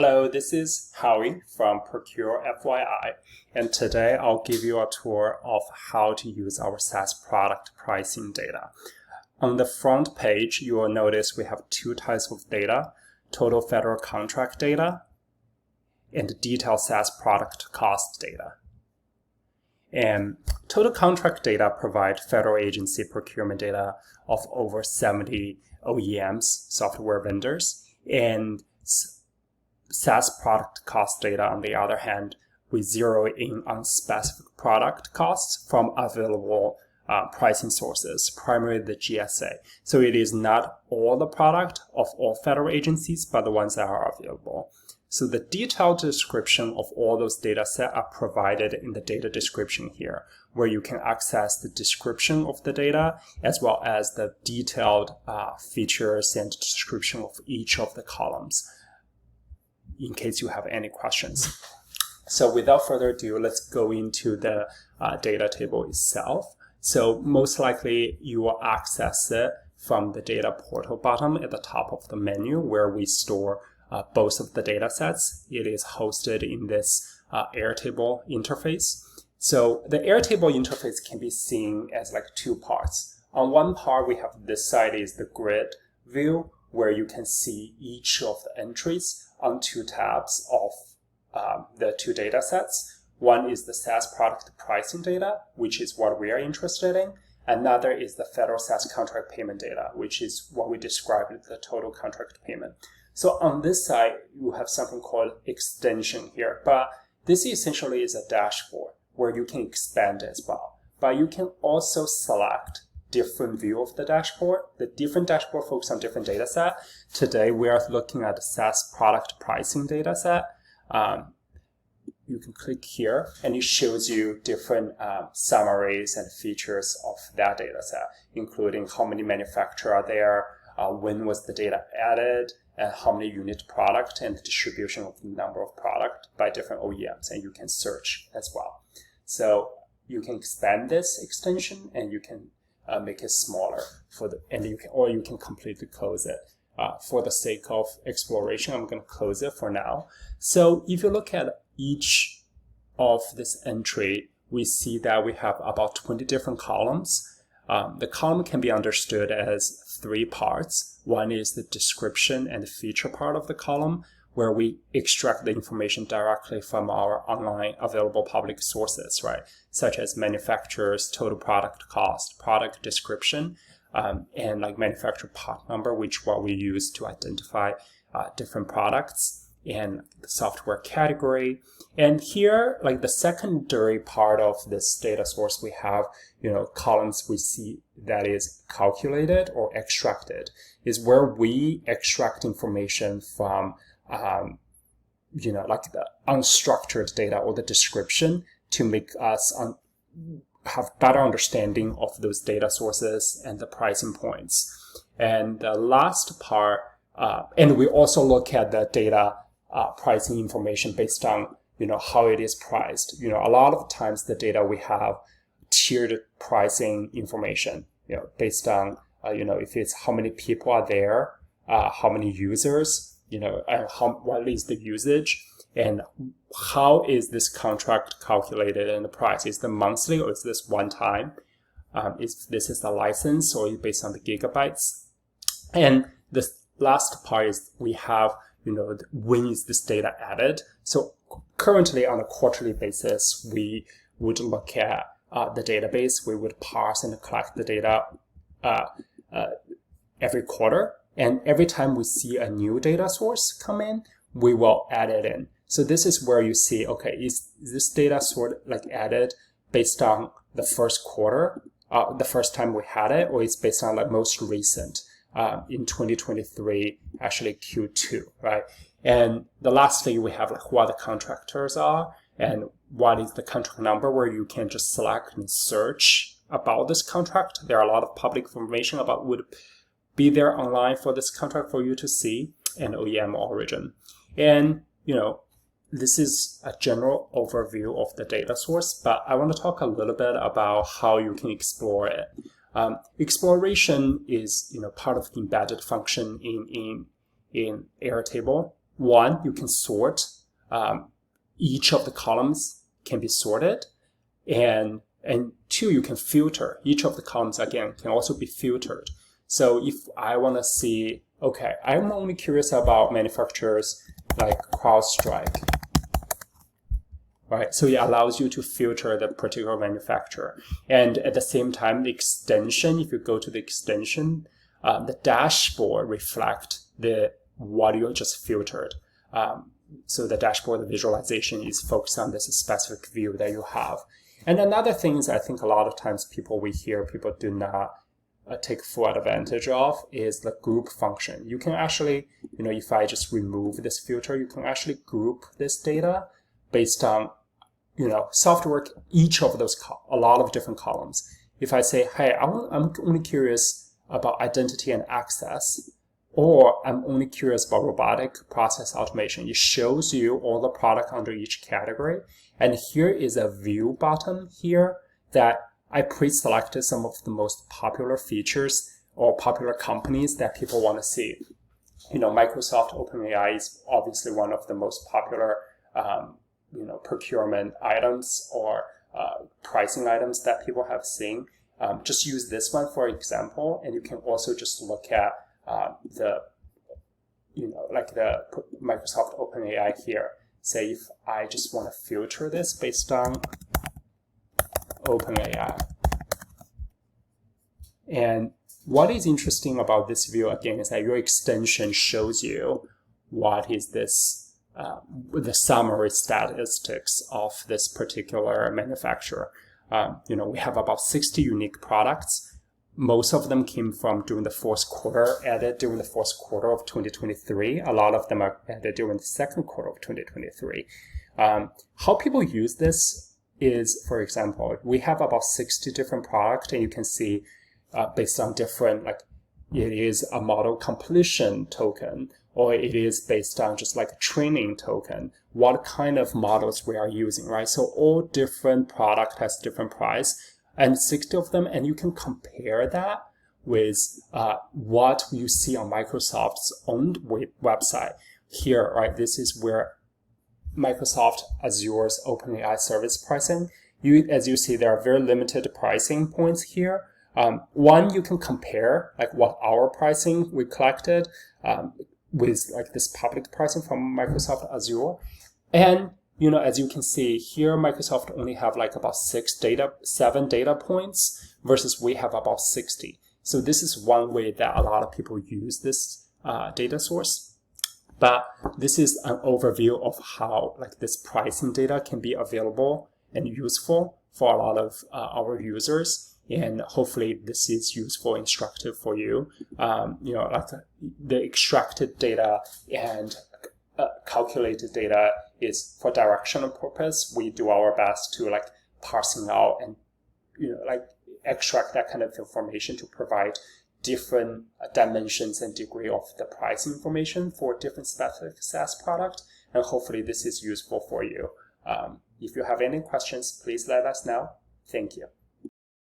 Hello, this is Howie from Procure.FYI, and today I'll give you a tour of how to use our SaaS product pricing data. On the front page, you will notice we have two types of data: total federal contract data and detailed SaaS product cost data. And total contract data provide federal agency procurement data of over 70 OEMs, software vendors, and SaaS product cost data, on the other hand, we zero in on specific product costs from available pricing sources, primarily the GSA. So it is not all the product of all federal agencies, but the ones that are available. So the detailed description of all those data sets are provided in the data description here, where you can access the description of the data as well as the detailed features and description of each of the columns, in case you have any questions. So without further ado, let's go into the data table itself. So most likely you will access it from the data portal button at the top of the menu, where we store both of the data sets. It is hosted in this Airtable interface. So the Airtable interface can be seen as like two parts. On one part, we have this side is the grid view, where you can see each of the entries on two tabs of the two data sets. One is the SaaS product pricing data, which is what we are interested in. Another is the federal SaaS contract payment data, which is what we described as the total contract payment. So on this side, you have something called extension here, but this essentially is a dashboard where you can expand as well. But you can also select different view of the dashboard. The different dashboard focus on different data set. Today, we are looking at the SaaS product pricing data set. You can click here and it shows you different summaries and features of that data set, including how many manufacturers are there, when was the data added, and how many unit product, and the distribution of the number of product by different OEMs, and you can search as well. So you can expand this extension and you can make it smaller you can completely close it. For the sake of exploration, I'm going to close it for now. So if you look at each of this entry, we see that we have about 20 different columns. The column can be understood as three parts. One is the description and the feature part of the column, where we extract the information directly from our online available public sources, right? Such as manufacturer's total product cost, product description, and like manufacturer part number, which what we use to identify different products, and the software category. And here, like the secondary part of this data source, we have, columns we see that is calculated or extracted, is where we extract information from, like the unstructured data or the description to make us have better understanding of those data sources and the pricing points. And the last part, and we also look at the data pricing information based on how it is priced. A lot of times the data we have tiered pricing information, based on if it's how many people are there, how many users, and what is the usage, and how is this contract calculated and the price. Is the monthly or is this one time? Is this is the license or is it based on the gigabytes? And the last part is we have when is this data added? So currently on a quarterly basis, we would look at the database. We would parse and collect the data every quarter. And every time we see a new data source come in, we will add it in. So this is where you see, okay, is this data sort like added based on the first quarter, the first time we had it, or it's based on like most recent? In 2023, actually Q2, right? And the last thing we have like who the contractors are and what is the contract number, where you can just select and search about this contract. There are a lot of public information about would be there online for this contract for you to see, and OEM origin. And, this is a general overview of the data source, but I want to talk a little bit about how you can explore it. Exploration is part of the embedded function in Airtable, one, you can sort. Each of the columns can be sorted. And two, you can filter. Each of the columns, again, can also be filtered. So if I want to see, okay, I'm only curious about manufacturers like CrowdStrike, right? So it allows you to filter the particular manufacturer. And at the same time, the extension, if you go to the extension, the dashboard reflect what you just filtered. So the dashboard, the visualization is focused on this specific view that you have. And another thing is, I think a lot of times people do not take full advantage of is the group function. You can actually, if I just remove this filter, you can actually group this data based on, software, each of those, a lot of different columns. If I say, hey, I'm only curious about identity and access, or I'm only curious about robotic process automation, it shows you all the product under each category. And here is a view button here that I pre-selected some of the most popular features or popular companies that people want to see. Microsoft OpenAI is obviously one of the most popular, procurement items or pricing items that people have seen. Just use this one for example, and you can also just look at the Microsoft OpenAI here. Say if I just want to filter this based on OpenAI. And what is interesting about this view again is that your extension shows you what is this, the summary statistics of this particular manufacturer. We have about 60 unique products. Most of them came from during the fourth quarter, added during the fourth quarter of 2023. A lot of them are added during the second quarter of 2023. How people use this is, for example, we have about 60 different products, and you can see based on different, it is a model completion token, or it is based on just like a training token, what kind of models we are using, right? So all different product has different price, and 60 of them, and you can compare that with what you see on Microsoft's own website. Here, right, this is where Microsoft Azure's OpenAI service pricing. As you see, there are very limited pricing points here. One, you can compare like what our pricing we collected with like this public pricing from Microsoft Azure. And as you can see here, Microsoft only have like about 7 data points versus we have about 60. So this is one way that a lot of people use this data source. But this is an overview of how like this pricing data can be available and useful for a lot of our users. And hopefully this is useful, instructive for you. Like the extracted data and calculated data is for directional purpose. We do our best to like parsing out and extract that kind of information to provide different dimensions and degree of the price information for different specific SaaS product. And hopefully this is useful for you. If you have any questions, please let us know. Thank you.